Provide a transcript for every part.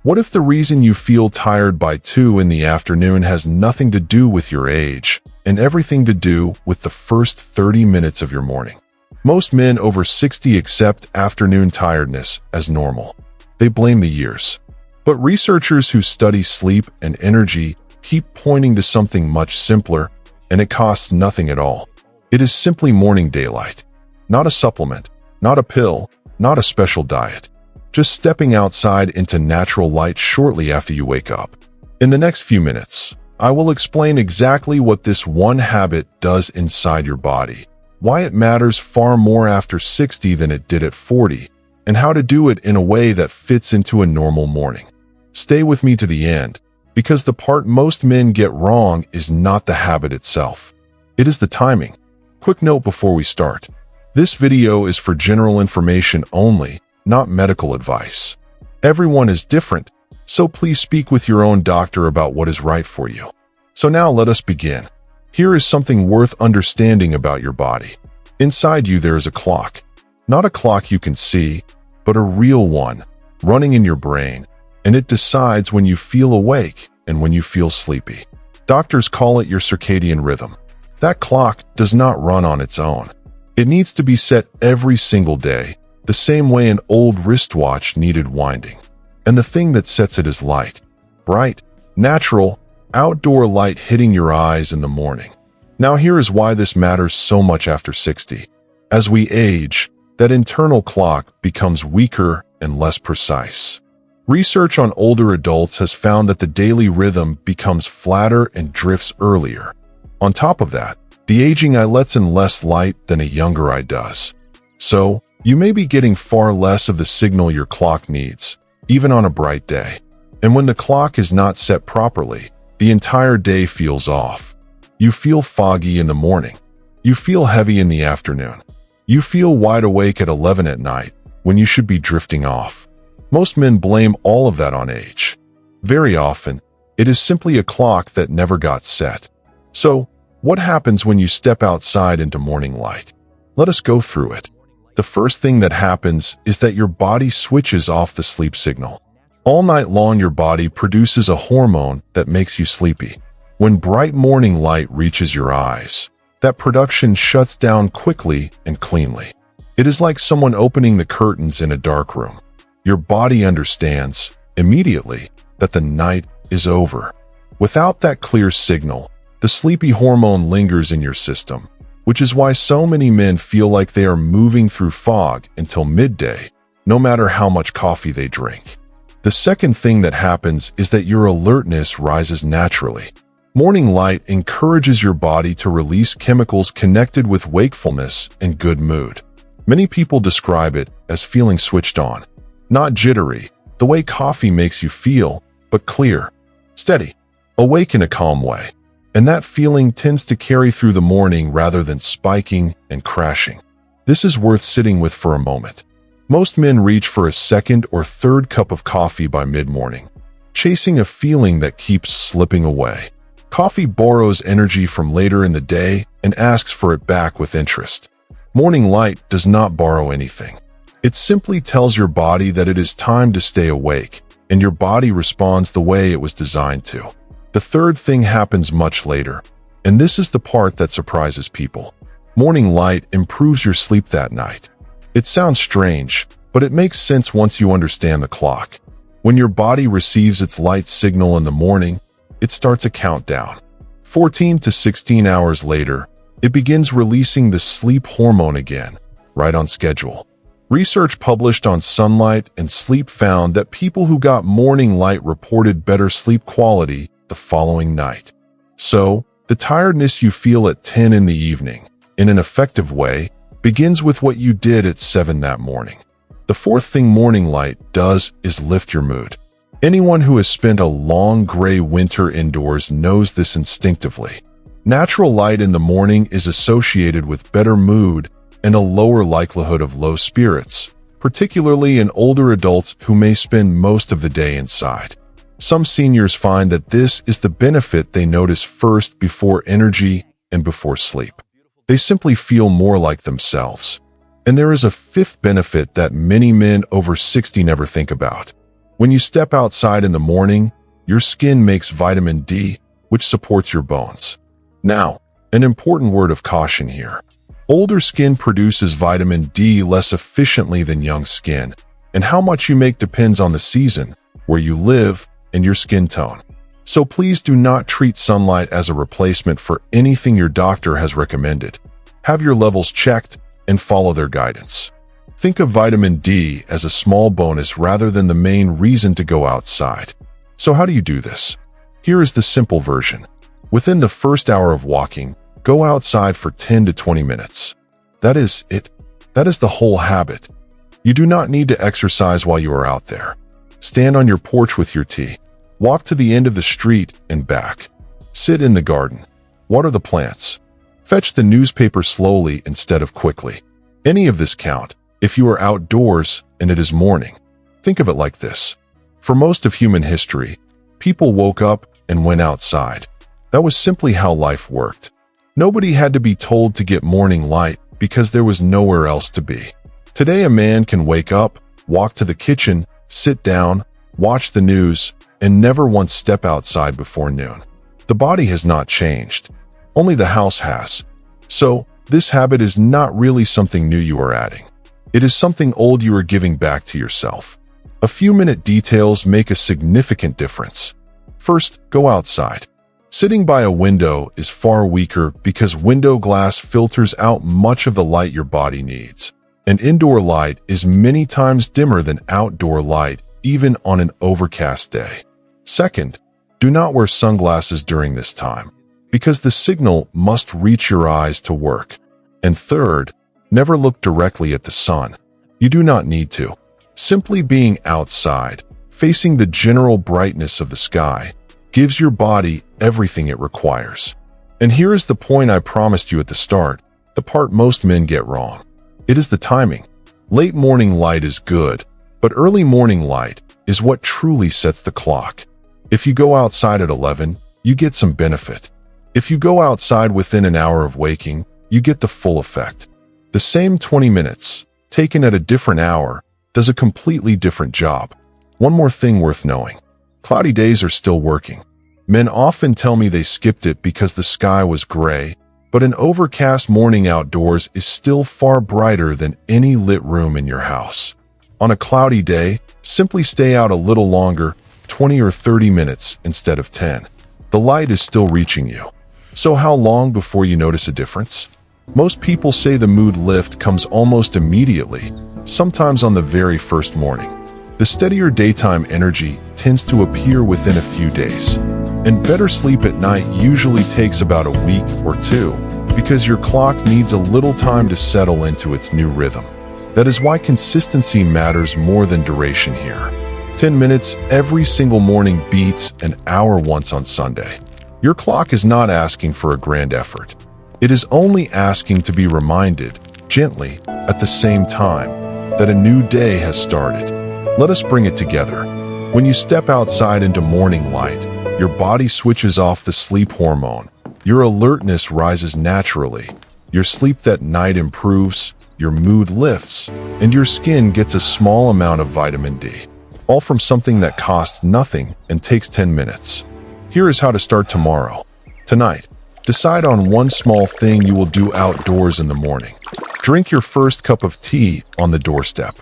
What if the reason you feel tired by 2 in the afternoon has nothing to do with your age and everything to do with the first 30 minutes of your morning? Most men over 60 accept afternoon tiredness as normal. They blame the years. But researchers who study sleep and energy keep pointing to something much simpler, and it costs nothing at all. It is simply morning daylight. Not a supplement, not a pill, not a special diet. Just stepping outside into natural light shortly after you wake up. In the next few minutes, I will explain exactly what this one habit does inside your body, why it matters far more after 60 than it did at 40, and how to do it in a way that fits into a normal morning. Stay with me to the end, because the part most men get wrong is not the habit itself. It is the timing. Quick note before we start. This video is for general information only, not medical advice. Everyone is different, so please speak with your own doctor about what is right for you. So now let us begin. Here is something worth understanding about your body. Inside you there is a clock. Not a clock you can see, but a real one, running in your brain, and it decides when you feel awake and when you feel sleepy. Doctors call it your circadian rhythm. That clock does not run on its own. It needs to be set every single day, the same way an old wristwatch needed winding. And the thing that sets it is light. Bright, natural, outdoor light hitting your eyes in the morning. Now here is why this matters so much after 60. As we age, that internal clock becomes weaker and less precise. Research on older adults has found that the daily rhythm becomes flatter and drifts earlier. On top of that, the aging eye lets in less light than a younger eye does. So, you may be getting far less of the signal your clock needs, even on a bright day. And when the clock is not set properly, the entire day feels off. You feel foggy in the morning. You feel heavy in the afternoon. You feel wide awake at 11 at night when you should be drifting off. Most men blame all of that on age. Very often, it is simply a clock that never got set. So, what happens when you step outside into morning light? Let us go through it. The first thing that happens is that your body switches off the sleep signal. All night long your body produces a hormone that makes you sleepy. When bright morning light reaches your eyes, that production shuts down quickly and cleanly. It is like someone opening the curtains in a dark room. Your body understands, immediately, that the night is over. Without that clear signal, the sleepy hormone lingers in your system, which is why so many men feel like they are moving through fog until midday, no matter how much coffee they drink. The second thing that happens is that your alertness rises naturally. Morning light encourages your body to release chemicals connected with wakefulness and good mood. Many people describe it as feeling switched on. Not jittery, the way coffee makes you feel, but clear, steady, awake in a calm way. And that feeling tends to carry through the morning rather than spiking and crashing. This is worth sitting with for a moment. Most men reach for a second or third cup of coffee by mid-morning, chasing a feeling that keeps slipping away. Coffee borrows energy from later in the day and asks for it back with interest. Morning light does not borrow anything. It simply tells your body that it is time to stay awake, and your body responds the way it was designed to. The third thing happens much later, and this is the part that surprises people. Morning light improves your sleep that night. It sounds strange, but it makes sense once you understand the clock. When your body receives its light signal in the morning, it starts a countdown. 14 to 16 hours later, it begins releasing the sleep hormone again, right on schedule. Research published on Sunlight and Sleep found that people who got morning light reported better sleep quality the following night. So, the tiredness you feel at 10 in the evening, in an effective way, begins with what you did at 7 that morning. The fourth thing morning light does is lift your mood. Anyone who has spent a long gray winter indoors knows this instinctively. Natural light in the morning is associated with better mood and a lower likelihood of low spirits, particularly in older adults who may spend most of the day inside. Some seniors find that this is the benefit they notice first before energy and before sleep. They simply feel more like themselves. And there is a fifth benefit that many men over 60 never think about. When you step outside in the morning, your skin makes vitamin D, which supports your bones. Now, an important word of caution here. Older skin produces vitamin D less efficiently than young skin, and how much you make depends on the season, where you live, and your skin tone. So please do not treat sunlight as a replacement for anything your doctor has recommended. Have your levels checked and follow their guidance. Think of vitamin D as a small bonus rather than the main reason to go outside. So how do you do this? Here is the simple version. Within the first hour of walking, go outside for 10 to 20 minutes. That is it. That is the whole habit. You do not need to exercise while you are out there. Stand on your porch with your tea. Walk to the end of the street and back. Sit in the garden. Water the plants. Fetch the newspaper slowly instead of quickly. Any of this count if you are outdoors and it is morning. Think of it like this. For most of human history, people woke up and went outside. That was simply how life worked. Nobody had to be told to get morning light because there was nowhere else to be. Today, a man can wake up, walk to the kitchen, sit down, watch the news, and never once step outside before noon. The body has not changed. Only the house has. So, this habit is not really something new you are adding. It is something old you are giving back to yourself. A few minute details make a significant difference. First, go outside. Sitting by a window is far weaker because window glass filters out much of the light your body needs. And indoor light is many times dimmer than outdoor light, even on an overcast day. Second, do not wear sunglasses during this time, because the signal must reach your eyes to work. And third, never look directly at the sun. You do not need to. Simply being outside, facing the general brightness of the sky, gives your body everything it requires. And here is the point I promised you at the start, the part most men get wrong. It is the timing. Late morning light is good, but early morning light is what truly sets the clock. If you go outside at 11, you get some benefit. If you go outside within an hour of waking, you get the full effect. The same 20 minutes, taken at a different hour, does a completely different job. One more thing worth knowing. Cloudy days are still working. Men often tell me they skipped it because the sky was gray, but an overcast morning outdoors is still far brighter than any lit room in your house. On a cloudy day, simply stay out a little longer, 20 or 30 minutes instead of 10. The light is still reaching you. So how long before you notice a difference? Most people say the mood lift comes almost immediately, sometimes on the very first morning. The steadier daytime energy tends to appear within a few days. And better sleep at night usually takes about a week or two, because your clock needs a little time to settle into its new rhythm. That is why consistency matters more than duration here. 10 minutes every single morning beats an hour once on Sunday. Your clock is not asking for a grand effort. It is only asking to be reminded, gently, at the same time, that a new day has started. Let us bring it together. When you step outside into morning light, your body switches off the sleep hormone. Your alertness rises naturally. Your sleep that night improves, your mood lifts, and your skin gets a small amount of vitamin D. All from something that costs nothing and takes 10 minutes. Here is how to start tomorrow. Tonight, decide on one small thing you will do outdoors in the morning. Drink your first cup of tea on the doorstep.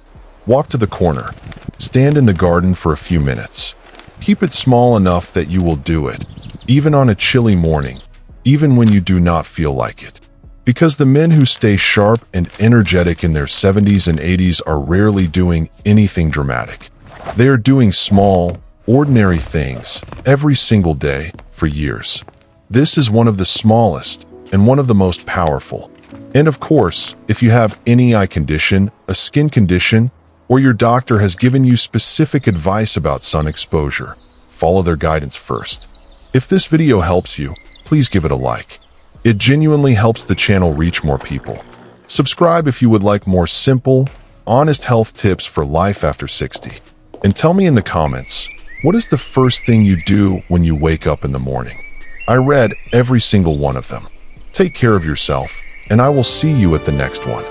Walk to the corner. Stand in the garden for a few minutes. Keep it small enough that you will do it, even on a chilly morning, even when you do not feel like it. Because the men who stay sharp and energetic in their 70s and 80s are rarely doing anything dramatic. They are doing small, ordinary things every single day for years. This is one of the smallest and one of the most powerful. And of course, if you have any eye condition, a skin condition, or your doctor has given you specific advice about sun exposure, follow their guidance first. If this video helps you, please give it a like. It genuinely helps the channel reach more people. Subscribe if you would like more simple, honest health tips for life after 60. And tell me in the comments, what is the first thing you do when you wake up in the morning? I read every single one of them. Take care of yourself, and I will see you at the next one.